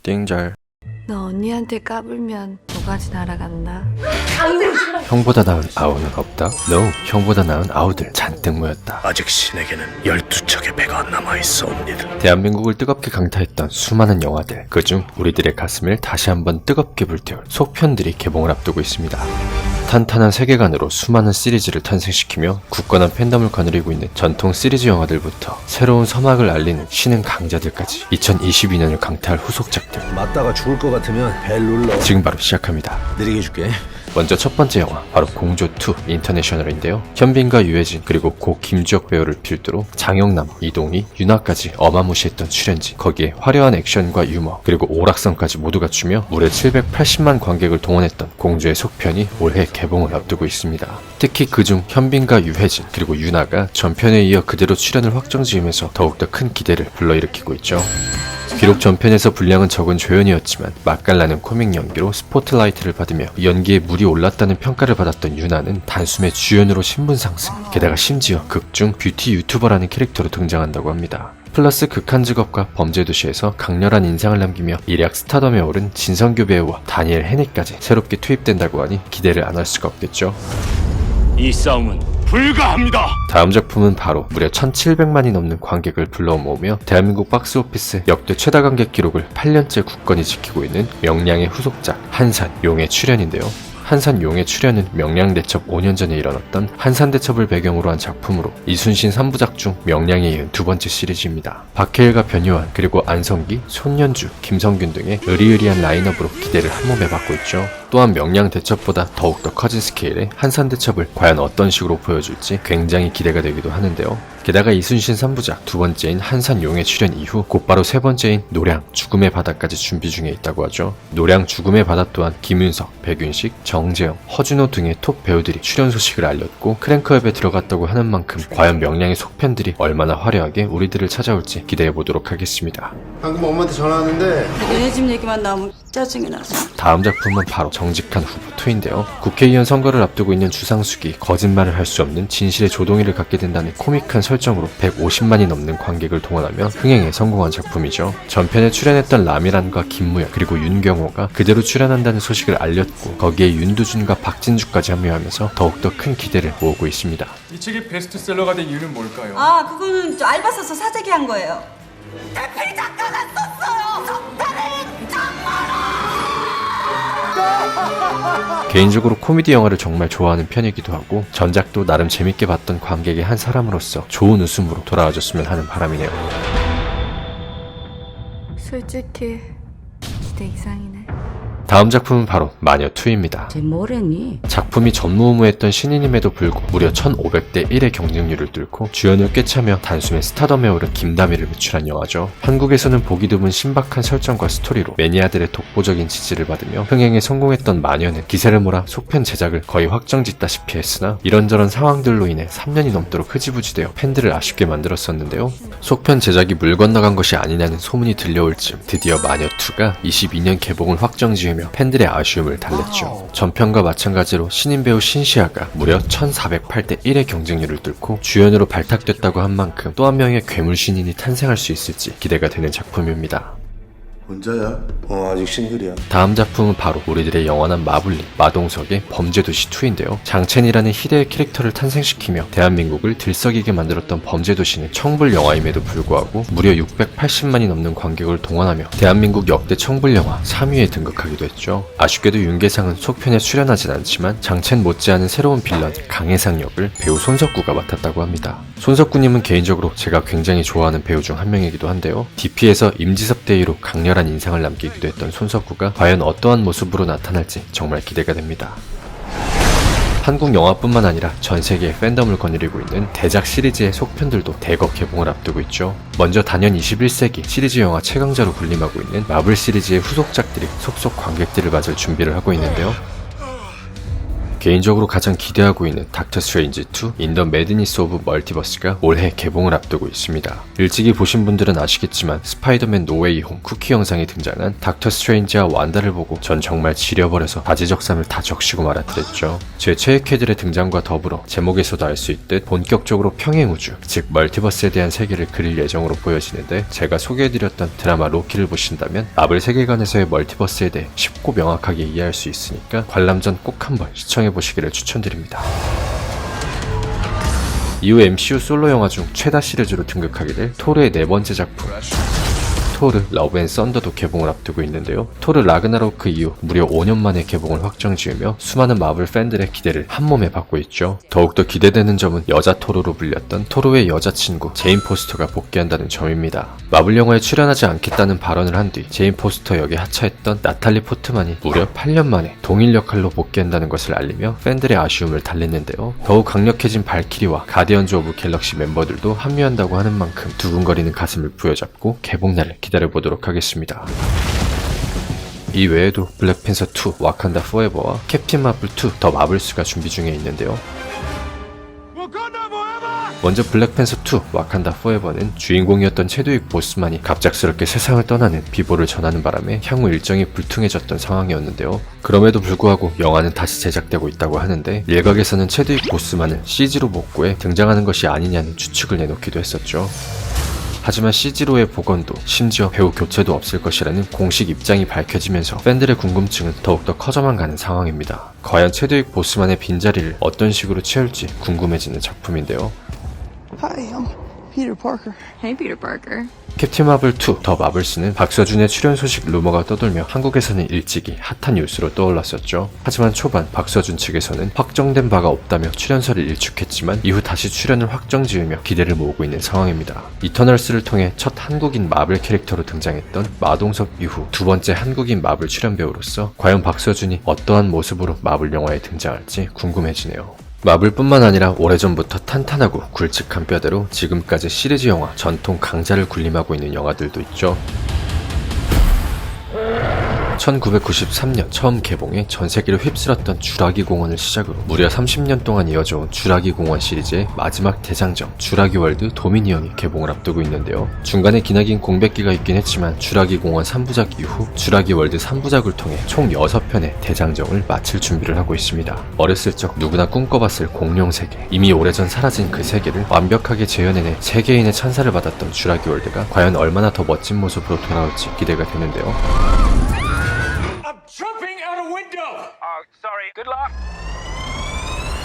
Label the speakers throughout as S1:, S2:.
S1: 띵잘.
S2: 너 언니한테 까불면 너까지 날아간다.
S1: 형보다 나은 아우는 없다? No, 형보다 나은 아우들 잔뜩 모였다.
S3: 아직 신에게는 12척의 배가 남아있사옵니다.
S1: 대한민국을 뜨겁게 강타했던 수많은 영화들, 그중 우리들의 가슴을 다시 한번 뜨겁게 불태울 속편들이 개봉을 앞두고 있습니다. 탄탄한 세계관으로 수많은 시리즈를 탄생시키며 굳건한 팬덤을 거느리고 있는 전통 시리즈 영화들부터 새로운 서막을 알리는 신흥 강자들까지 2022년을 강타할 후속작들,
S3: 맞다가 죽을 것 같으면 벨 눌러.
S1: 지금 바로 시작합니다.
S3: 느리게 해줄게.
S1: 먼저 첫 번째 영화, 바로 공조2 인터내셔널인데요. 현빈과 유해진, 그리고 고 김주혁 배우를 필두로 장영남, 이동희, 윤하까지 어마무시했던 출연진, 거기에 화려한 액션과 유머, 그리고 오락성까지 모두 갖추며 무려 780만 관객을 동원했던 공조의 속편이 올해 개봉을 앞두고 있습니다. 특히 그중 현빈과 유해진, 그리고 윤하가 전편에 이어 그대로 출연을 확정지으면서 더욱더 큰 기대를 불러일으키고 있죠. 비록 전편에서 분량은 적은 조연이었지만 맛깔나는 코믹 연기로 스포트라이트를 받으며 연기에 물이 올랐다는 평가를 받았던 윤하는 단숨에 주연으로 신분 상승, 게다가 심지어 극중 뷰티 유튜버라는 캐릭터로 등장한다고 합니다. 플러스 극한 직업과 범죄도시에서 강렬한 인상을 남기며 일약 스타덤에 오른 진성규 배우와 다니엘 헤니까지 새롭게 투입된다고 하니 기대를 안 할 수가 없겠죠.
S4: 이 싸움은 불가합니다.
S1: 다음 작품은 바로 무려 1700만이 넘는 관객을 불러 모으며 대한민국 박스오피스 역대 최다 관객 기록을 8년째 굳건히 지키고 있는 명량의 후속작 한산용의 출연인데요. 한산용의 출연은 명량대첩 5년 전에 일어났던 한산대첩을 배경으로 한 작품으로 이순신 3부작 중 명량에 이은 두 번째 시리즈입니다. 박해일과 변요한, 그리고 안성기, 손연주, 김성균 등의 의리의리한 라인업으로 기대를 한몸에 받고 있죠. 또한 명량대첩보다 더욱더 커진 스케일의 한산대첩을 과연 어떤 식으로 보여줄지 굉장히 기대가 되기도 하는데요. 게다가 이순신 3부작 두 번째인 한산용의 출연 이후 곧바로 세 번째인 노량, 죽음의 바다까지 준비 중에 있다고 하죠. 노량, 죽음의 바다 또한 김윤석, 백윤식, 정재영, 허준호 등의 톱 배우들이 출연 소식을 알렸고 크랭크업에 들어갔다고 하는 만큼 과연 명량의 속편들이 얼마나 화려하게 우리들을 찾아올지 기대해보도록 하겠습니다.
S5: 방금 엄마한테 전화왔는데
S6: 너네 집 얘기만 나오면 짜증이 나서.
S1: 다음 작품은 바로 정직한 후보 2인데요. 국회의원 선거를 앞두고 있는 주상숙이 거짓말을 할 수 없는 진실의 조동의를 갖게 된다는 코믹한 설정으로 150만이 넘는 관객을 동원하며 흥행에 성공한 작품이죠. 전편에 출연했던 라미란과 김무열, 그리고 윤경호가 그대로 출연한다는 소식을 알렸고 거기에 윤두준과 박진주까지 합류하면서 더욱더 큰 기대를 모으고 있습니다.
S7: 이 책이 베스트셀러가 된 이유는 뭘까요?
S6: 아, 그거는 저 알바 써서 사재기 한 거예요.
S1: 개인적으로 코미디 영화를 정말 좋아하는 편이기도 하고 전작도 나름 재밌게 봤던 관객의 한 사람으로서 좋은 웃음으로 돌아와줬으면 하는 바람이네요.
S2: 솔직히 기대 이상이네.
S1: 다음 작품은 바로 마녀2입니다.
S6: 쟤 뭐래니?
S1: 작품이 전무후무했던 신인임에도 불구하고 무려 1500대 1의 경쟁률을 뚫고 주연을 꿰차며 단숨에 스타덤에 오른 김다미를 배출한 영화죠. 한국에서는 보기 드문 신박한 설정과 스토리로 매니아들의 독보적인 지지를 받으며 흥행에 성공했던 마녀는 기세를 몰아 속편 제작을 거의 확정짓다시피 했으나 이런저런 상황들로 인해 3년이 넘도록 흐지부지되어 팬들을 아쉽게 만들었었는데요. 속편 제작이 물 건너간 것이 아니냐는 소문이 들려올 즈음 드디어 마녀2가 22년 개봉을 확정지으며 팬들의 아쉬움을 달랬죠. 전편과 마찬가지로 신인 배우 신시아가 무려 1408대 1의 경쟁률을 뚫고 주연으로 발탁됐다고 한 만큼 또 한 명의 괴물 신인이 탄생할 수 있을지 기대가 되는 작품입니다.
S5: 혼자야? 아직 싱글이야.
S1: 다음 작품은 바로 우리들의 영원한 마블링, 마동석의 범죄도시2인데요. 장첸이라는 희대의 캐릭터를 탄생시키며 대한민국을 들썩이게 만들었던 범죄도시는 청불 영화임에도 불구하고 무려 680만이 넘는 관객을 동원하며 대한민국 역대 청불 영화 3위에 등극하기도 했죠. 아쉽게도 윤계상은 속편에 출연하진 않지만 장첸 못지않은 새로운 빌런 강해상 역을 배우 손석구가 맡았다고 합니다. 손석구님은 개인적으로 제가 굉장히 좋아하는 배우 중 한 명이기도 한데요. DP에서 임지섭 대위로 강렬한 인상을 남기기도 했던 손석구가 과연 어떠한 모습으로 나타날지 정말 기대가 됩니다. 한국 영화뿐만 아니라 전 세계의 팬덤을 거느리고 있는 대작 시리즈의 속편들도 대거 개봉을 앞두고 있죠. 먼저 단연 21세기 시리즈 영화 최강자로 군림하고 있는 마블 시리즈의 후속작들이 속속 관객들을 맞을 준비를 하고 있는데요. 개인적으로 가장 기대하고 있는 닥터 스트레인지 2 인 더 매드니스 오브 멀티버스가 올해 개봉을 앞두고 있습니다. 일찍이 보신 분들은 아시겠지만 스파이더맨 노웨이 홈 쿠키 영상에 등장한 닥터 스트레인지와 완다를 보고 전 정말 지려버려서 바지적삼을 다 적시고 말아들었죠. 제 최애 캐들의 등장과 더불어 제목에서도 알 수 있듯 본격적으로 평행우주, 즉 멀티버스에 대한 세계를 그릴 예정으로 보여지는데, 제가 소개해드렸던 드라마 로키를 보신다면 마블 세계관에서의 멀티버스에 대해 쉽고 명확하게 이해할 수 있으니까 관람 전 꼭 한번 시청해보시기를 추천드립니다. 이후 MCU 솔로 영화 중 최다 시리즈로 등극하게 될 토르의 네 번째 작품 토르 러브 앤 썬더도 개봉을 앞두고 있는데요. 토르 라그나로크 이후 무려 5년 만에 개봉을 확정 지으며 수많은 마블 팬들의 기대를 한몸에 받고 있죠. 더욱더 기대되는 점은 여자 토르로 불렸던 토르의 여자친구 제인 포스터가 복귀한다는 점입니다. 마블 영화에 출연하지 않겠다는 발언을 한 뒤 제인 포스터 역에 하차했던 나탈리 포트만이 무려 8년 만에 동일 역할로 복귀한다는 것을 알리며 팬들의 아쉬움을 달랬는데요. 더욱 강력해진 발키리와 가디언즈 오브 갤럭시 멤버들도 합류한다고 하는 만큼 두근거리는 가슴을 부여잡고 개봉날을 기다려보도록 하겠습니다. 이 외에도 블랙팬서 2 와칸다 포에버와 캡틴 마블 2 더 마블스가 준비 중에 있는데요. 먼저 블랙팬서 2 와칸다 포에버는 주인공이었던 체드윅 보스만이 갑작스럽게 세상을 떠나는 비보를 전하는 바람에 향후 일정이 불퉁해졌던 상황이었는데요. 그럼에도 불구하고 영화는 다시 제작되고 있다고 하는데, 일각에서는 체드윅 보스만을 CG로 복구해 등장하는 것이 아니냐는 추측을 내놓기도 했었죠. 하지만 CG로의 복원도 심지어 배우 교체도 없을 것이라는 공식 입장이 밝혀지면서 팬들의 궁금증은 더욱더 커져만 가는 상황입니다. 과연 체드윅 보스만의 빈자리를 어떤 식으로 채울지 궁금해지는 작품인데요.
S8: Hi, I'm Peter Parker.
S2: Hey, Peter Parker.
S1: 캡틴 마블 2 더 마블스는 박서준의 출연 소식 루머가 떠돌며 한국에서는 일찍이 핫한 뉴스로 떠올랐었죠. 하지만 초반 박서준 측에서는 확정된 바가 없다며 출연설을 일축했지만 이후 다시 출연을 확정지으며 기대를 모으고 있는 상황입니다. 이터널스를 통해 첫 한국인 마블 캐릭터로 등장했던 마동석 이후 두 번째 한국인 마블 출연 배우로서 과연 박서준이 어떠한 모습으로 마블 영화에 등장할지 궁금해지네요. 마블뿐만 아니라 오래전부터 탄탄하고 굵직한 뼈대로 지금까지 시리즈 영화 전통 강자를 군림하고 있는 영화들도 있죠. 1993년 처음 개봉해 전 세계를 휩쓸었던 주라기 공원을 시작으로 무려 30년 동안 이어져온 주라기 공원 시리즈의 마지막 대장정 주라기 월드 도미니언이 개봉을 앞두고 있는데요. 중간에 기나긴 공백기가 있긴 했지만 주라기 공원 3부작 이후 주라기 월드 3부작을 통해 총 6편의 대장정을 마칠 준비를 하고 있습니다. 어렸을 적 누구나 꿈꿔봤을 공룡 세계, 이미 오래전 사라진 그 세계를 완벽하게 재현해내 세계인의 찬사를 받았던 주라기 월드가 과연 얼마나 더 멋진 모습으로 돌아올지 기대가 되는데요.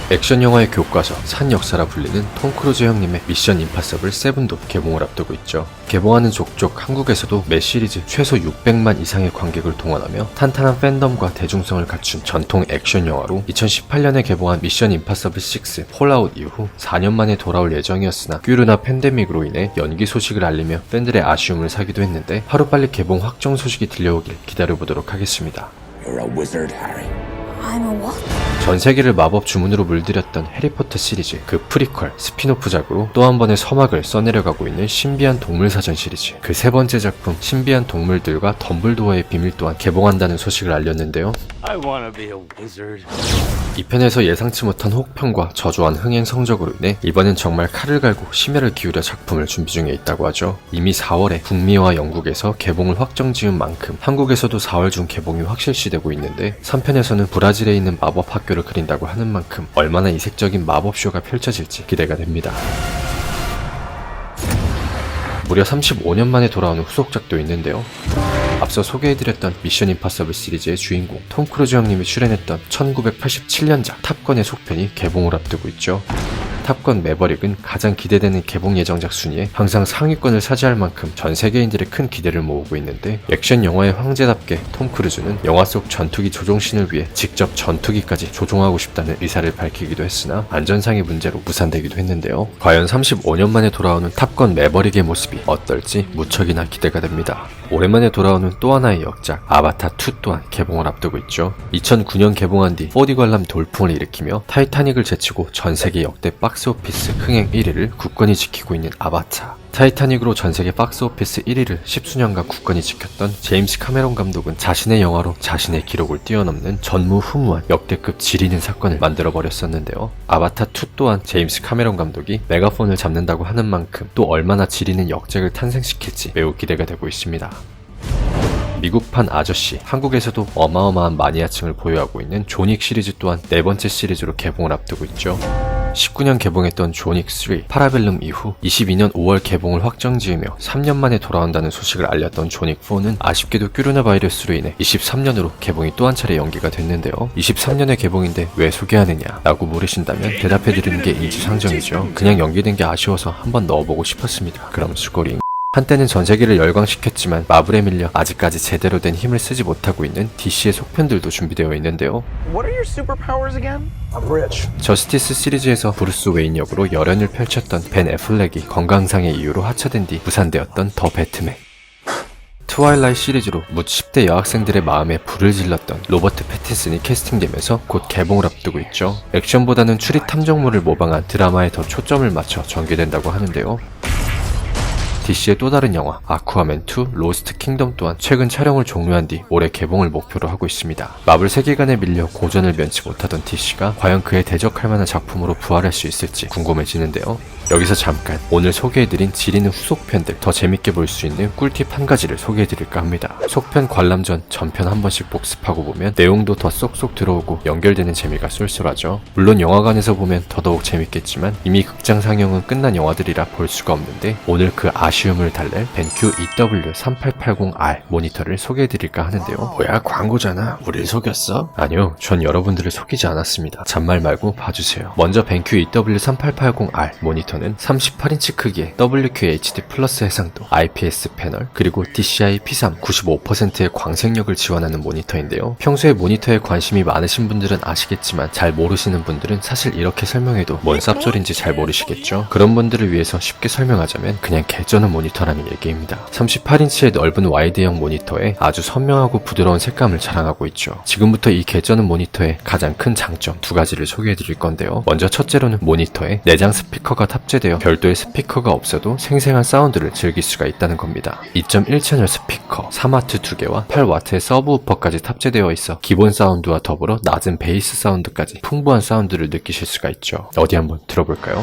S1: 액션 영화의 교과서, 산 역사라 불리는 톰 크루즈 형님의 미션 임파서블 7도 개봉을 앞두고 있죠. 개봉하는 족족 한국에서도 매 시리즈 최소 600만 이상의 관객을 동원하며 탄탄한 팬덤과 대중성을 갖춘 전통 액션 영화로 2018년에 개봉한 미션 임파서블 6 폴아웃 이후 4년 만에 돌아올 예정이었으나 코로나 팬데믹으로 인해 연기 소식을 알리며 팬들의 아쉬움을 사기도 했는데, 하루빨리 개봉 확정 소식이 들려오길 기다려보도록 하겠습니다.
S3: You're a wizard, Harry.
S8: I'm a what?
S1: 전 세계를 마법 주문으로 물들였던 해리포터 시리즈 그 프리퀄 스피노프작으로 또 한 번의 서막을 써내려가고 있는 신비한 동물사전 시리즈 그 세 번째 작품 신비한 동물들과 덤블도어의 비밀 또한 개봉한다는 소식을 알렸는데요.
S4: I wanna be a wizard.
S1: 이 편에서 예상치 못한 혹평과 저조한 흥행 성적으로 인해 이번엔 정말 칼을 갈고 심혈을 기울여 작품을 준비 중에 있다고 하죠. 이미 4월에 북미와 영국에서 개봉을 확정 지은 만큼 한국에서도 4월 중 개봉이 확실시되고 있는데, 3편에서는 브라질에 있는 마법 학교를 그린다고 하는 만큼 얼마나 이색적인 마법쇼가 펼쳐질지 기대가 됩니다. 무려 35년 만에 돌아오는 후속작도 있는데요. 앞서 소개해드렸던 미션 임파서블 시리즈의 주인공 톰 크루즈 형님이 출연했던 1987년작 탑건의 속편이 개봉을 앞두고 있죠. 탑건 매버릭은 가장 기대되는 개봉 예정작 순위에 항상 상위권을 차지할 만큼 전 세계인들의 큰 기대를 모으고 있는데, 액션 영화의 황제답게 톰 크루즈는 영화 속 전투기 조종신을 위해 직접 전투기까지 조종하고 싶다는 의사를 밝히기도 했으나 안전상의 문제로 무산되기도 했는데요. 과연 35년 만에 돌아오는 탑건 매버릭의 모습이 어떨지 무척이나 기대가 됩니다. 오랜만에 돌아오는 또 하나의 역작 아바타 2 또한 개봉을 앞두고 있죠. 2009년 개봉한 뒤 4D 관람 돌풍을 일으키며 타이타닉을 제치고 전 세계 역대 박스 박스오피스 흥행 1위를 굳건히 지키고 있는 아바타. 타이타닉으로 전세계 박스오피스 1위를 10수년간 굳건히 지켰던 제임스 카메론 감독은 자신의 영화로 자신의 기록을 뛰어넘는 전무후무한 역대급 지리는 사건을 만들어버렸었는데요. 아바타2 또한 제임스 카메론 감독이 메가폰을 잡는다고 하는 만큼 또 얼마나 지리는 역작을 탄생시킬지 매우 기대가 되고 있습니다. 미국판 아저씨, 한국에서도 어마어마한 마니아층을 보유하고 있는 존윅 시리즈 또한 네 번째 시리즈로 개봉을 앞두고 있죠. 19년 개봉했던 존윅 3, 파라벨룸 이후 22년 5월 개봉을 확정지으며 3년 만에 돌아온다는 소식을 알렸던 존윅 4는 아쉽게도 코로나 바이러스로 인해 23년으로 개봉이 또 한 차례 연기가 됐는데요. 23년의 개봉인데 왜 소개하느냐 라고 물으신다면 대답해드리는 게 인지상정이죠. 그냥 연기된 게 아쉬워서 한번 넣어보고 싶었습니다. 그럼 수고링. 한때는 전세계를 열광시켰지만 마블에 밀려 아직까지 제대로 된 힘을 쓰지 못하고 있는 DC의 속편들도 준비되어 있는데요.
S9: What are your superpowers again? I'm rich.
S1: 저스티스 시리즈에서 브루스 웨인 역으로 열연을 펼쳤던 벤 애플렉이 건강상의 이유로 하차된 뒤 무산되었던 더 배트맨. 트와일라이트 시리즈로 묻 10대 여학생들의 마음에 불을 질렀던 로버트 패틴슨이 캐스팅되면서 곧 개봉을 앞두고 있죠. 액션보다는 추리 탐정물을 모방한 드라마에 더 초점을 맞춰 전개된다고 하는데요. DC의 또 다른 영화 아쿠아맨2 로스트 킹덤 또한 최근 촬영을 종료한 뒤 올해 개봉을 목표로 하고 있습니다. 마블 세계관에 밀려 고전을 면치 못하던 DC가 과연 그에 대적할 만한 작품으로 부활할 수 있을지 궁금해지는데요. 여기서 잠깐 오늘 소개해드린 지리는 후속편들 더 재밌게 볼 수 있는 꿀팁 한 가지를 소개해드릴까 합니다. 속편 관람 전 전편 한 번씩 복습하고 보면 내용도 더 쏙쏙 들어오고 연결되는 재미가 쏠쏠하죠. 물론 영화관에서 보면 더더욱 재밌겠지만 이미 극장 상영은 끝난 영화들이라 볼 수가 없는데 오늘 그 아쉬움을 달랠 벤큐 EW3880R 모니터를 소개해드릴까 하는데요.
S3: 뭐야, 광고잖아. 우릴 속였어?
S1: 아니요, 전 여러분들을 속이지 않았습니다. 잔말 말고 봐주세요. 먼저 벤큐 EW3880R 모니터는 38인치 크기의 WQHD 플러스 해상도, IPS 패널, 그리고 DCI P3 95%의 광생력을 지원하는 모니터인데요. 평소에 모니터에 관심이 많으신 분들은 아시겠지만 잘 모르시는 분들은 사실 이렇게 설명해도 뭔 쌉소리인지 잘 모르시겠죠. 그런 분들을 위해서 쉽게 설명하자면 그냥 개쩌는 모니터라는 얘기입니다. 38인치의 넓은 와이드형 모니터에 아주 선명하고 부드러운 색감을 자랑하고 있죠. 지금부터 이 개쩌는 모니터의 가장 큰 장점 두 가지를 소개해드릴 건데요. 먼저 첫째로는 모니터에 내장 스피커가 탑재되어 별도의 스피커가 없어도 생생한 사운드를 즐길 수가 있다는 겁니다. 2.1채널 스피커, 3와트 2개와 8와트의 서브우퍼까지 탑재되어 있어 기본 사운드와 더불어 낮은 베이스 사운드까지 풍부한 사운드를 느끼실 수가 있죠. 어디 한번 들어볼까요?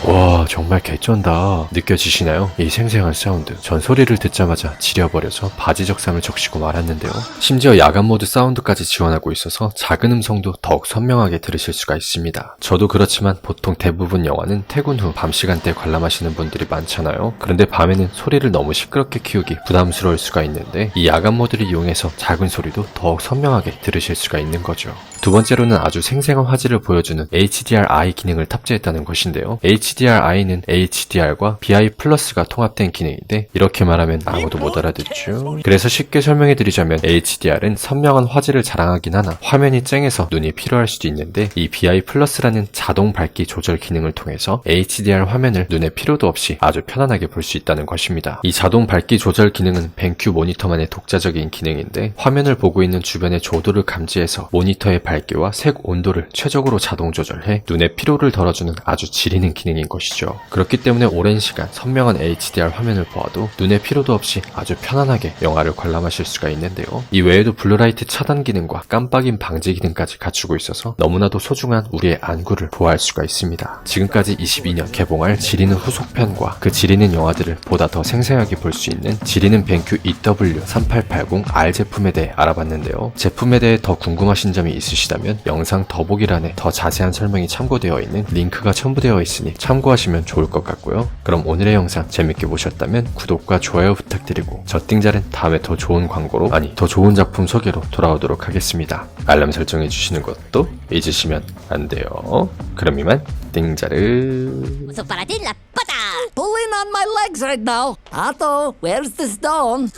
S1: 와, 정말 개쩐다. 느껴지시나요? 이 생생한 사운드. 전 소리를 듣자마자 지려버려서 바지 적삼을 적시고 말았는데요. 심지어 야간 모드 사운드까지 지원하고 있어서 작은 음성도 더욱 선명하게 들으실 수가 있습니다. 저도 그렇지만 보통 대부분 영화는 퇴근 후 밤 시간대에 관람하시는 분들이 많잖아요. 그런데 밤에는 소리를 너무 시끄럽게 키우기 부담스러울 수가 있는데 이 야간 모드를 이용해서 작은 소리도 더욱 선명하게 들으실 수가 있는 거죠. 두 번째로는 아주 생생한 화질을 보여주는 HDR-I 기능을 탑재했다는 것인데요. HDR-I는 HDR과 BI+가 통합된 기능인데 이렇게 말하면 아무도 못 알아듣죠. 그래서 쉽게 설명해드리자면 HDR은 선명한 화질을 자랑하긴 하나 화면이 쨍해서 눈이 피로할 수도 있는데 이 BI+라는 자동 밝기 조절 기능을 통해서 HDR 화면을 눈의 피로도 없이 아주 편안하게 볼 수 있다는 것입니다. 이 자동 밝기 조절 기능은 벤큐 모니터만의 독자적인 기능인데 화면을 보고 있는 주변의 조도를 감지해서 모니터의 밝기와 색 온도를 최적으로 자동 조절해 눈의 피로를 덜어주는 아주 지리는 기능인 것이죠. 그렇기 때문에 오랜 시간 선명한 HDR 화면을 보아도 눈의 피로도 없이 아주 편안하게 영화를 관람하실 수가 있는데요. 이 외에도 블루라이트 차단 기능과 깜빡임 방지 기능까지 갖추고 있어서 너무나도 소중한 우리의 안구를 보호할 수가 있습니다. 지금까지 22년 개봉할 지리는 후속편과 그 지리는 영화들을 보다 더 생생하게 볼 수 있는 지리는 벤큐 EW3880R 제품에 대해 알아봤는데요. 제품에 대해 더 궁금하신 점이 있으시다면 영상 더보기란에 더 자세한 설명이 참고되어 있는 링크가 첨부되어 있으니 참고하시면 좋을 것 같고요. 그럼 오늘의 영상 재밌게 보셨다면 구독과 좋아요 부탁드리고 저 띵잘은 다음에 더 좋은 광고로 더 좋은 작품 소개로 돌아오도록 하겠습니다. 알람 설정해주시는 것도 잊으시면 안 돼요. 그럼 이만 띵자르.
S10: So para ti la pata. Pulling on my legs right now. Ato, where's the stone?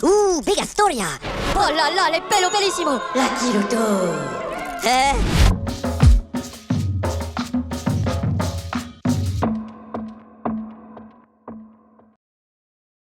S10: Big Astoria. Oh la la, el pelo bellissimo. La quiero todo.